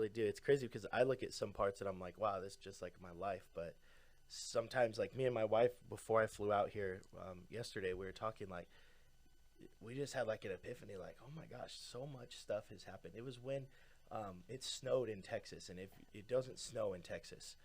really do. It's crazy because I look at some parts and I'm like, wow, this is just like my life. But sometimes, like me and my wife, before I flew out here yesterday, we were talking like we just had like an epiphany, like, oh my gosh, so much stuff has happened. It was when it snowed in Texas, and if it doesn't snow in Texas,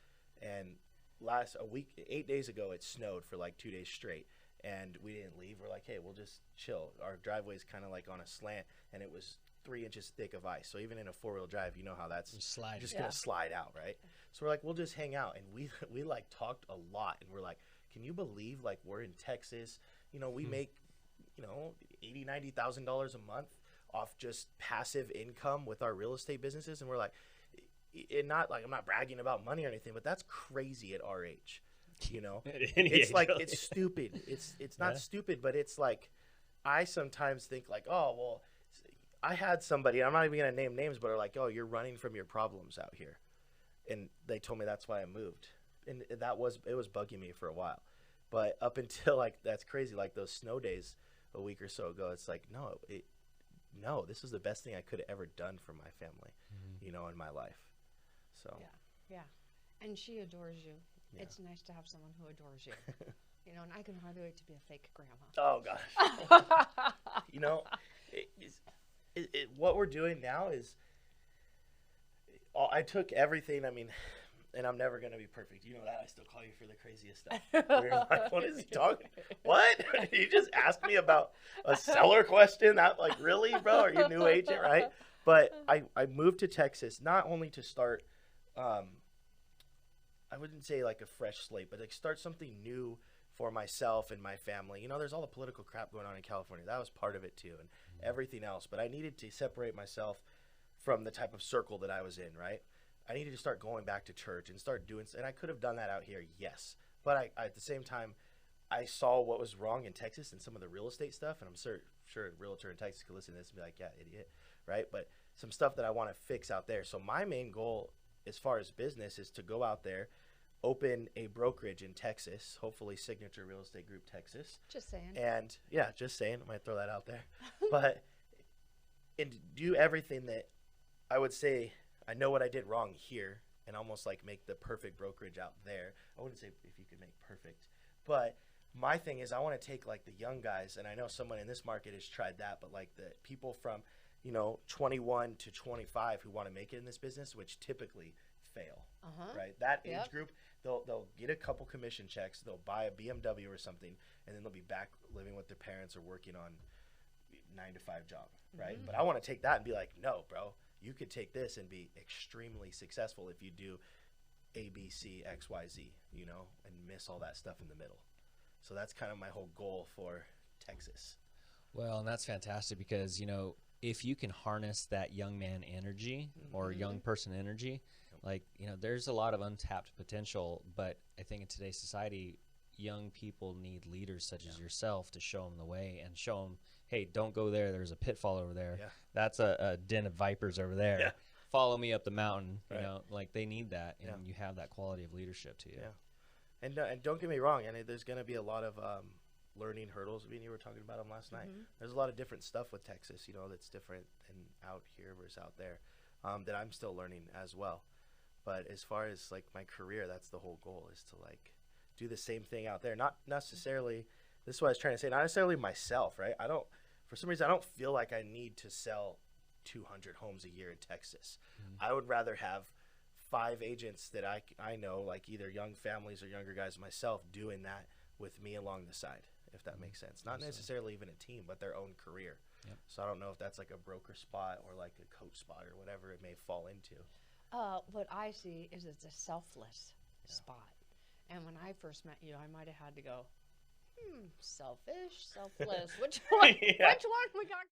and last a week, 8 days ago, it snowed for like 2 days straight, and we didn't leave. We're like, hey, we'll just chill. Our driveway's kind of like on a slant, and it was 3 inches thick of ice. So even in a four-wheel drive, you know how that's just gonna slide out, right? So we're like, we'll just hang out, and we like talked a lot, and we're like, can you believe like we're in Texas? You know, we make $80,000-$90,000 a month off just passive income with our real estate businesses, and we're like, it not like I'm not bragging about money or anything, but that's crazy at our age, you know. It's like it's stupid. It's not stupid, but it's like I sometimes think like, oh well, I had somebody, I'm not even gonna name names, but are like, oh, you're running from your problems out here, and they told me that's why I moved, and it was bugging me for a while, but up until like that's crazy, like those snow days a week or so ago, it's like no, this was the best thing I could have ever done for my family, you know, in my life. So yeah, and she adores you. Yeah. It's nice to have someone who adores you. You know, and I can hardly wait to be a fake grandma. Oh gosh. You know, what we're doing now is I took everything. I mean, and I'm never gonna be perfect. You know that. I still call you for the craziest stuff. You're like, what is he talking? What? You just asked me about a seller question? That like, really, bro? Are you a new agent, right? But I moved to Texas not only to start. I wouldn't say like a fresh slate, but like start something new for myself and my family. You know, there's all the political crap going on in California. That was part of it too, and everything else. But I needed to separate myself from the type of circle that I was in, right? I needed to start going back to church and start doing, and I could have done that out here, yes. But I at the same time, I saw what was wrong in Texas and some of the real estate stuff, and I'm sure a realtor in Texas could listen to this and be like, yeah, idiot, right? But some stuff that I want to fix out there. So my main goal as far as business is to go out there, open a brokerage in Texas, hopefully Signature Real Estate Group Texas. Just saying. And yeah, just saying, I might throw that out there. But and do everything that I would say I know what I did wrong here, and almost like make the perfect brokerage out there. I wouldn't say if you could make perfect, but my thing is I want to take like the young guys, and I know someone in this market has tried that, but like the people from 21 to 25 who want to make it in this business, which typically fail, right? That age group, they'll get a couple commission checks, they'll buy a BMW or something, and then they'll be back living with their parents or working on 9-to-5 job, right? But I want to take that and be like, no, bro, you could take this and be extremely successful if you do A, B, C, X, Y, Z, and miss all that stuff in the middle. So that's kind of my whole goal for Texas. Well, and that's fantastic because, if you can harness that young man energy or young person energy, like, there's a lot of untapped potential, but I think in today's society, young people need leaders such as yourself to show them the way and show them, hey, don't go there. There's a pitfall over there. Yeah. That's a den of vipers over there. Yeah. Follow me up the mountain. Right. Like they need that, and you have that quality of leadership to you. Yeah. And don't get me wrong. And there's going to be a lot of learning hurdles. I mean, you were talking about them last night. There's a lot of different stuff with Texas, that's different than out here versus out there, that I'm still learning as well. But as far as like my career, that's the whole goal, is to like do the same thing out there. Not necessarily, this is what I was trying to say, not necessarily myself, right? For some reason, I don't feel like I need to sell 200 homes a year in Texas. I would rather have 5 agents that I know, like either young families or younger guys myself, doing that with me along the side, if that makes sense. Not necessarily even a team, but their own career. Yep. So I don't know if that's like a broker spot or like a coach spot or whatever it may fall into. What I see is it's a selfless spot. And when I first met you, I might have had to go, selfish, selfless. Which one? Which one we got?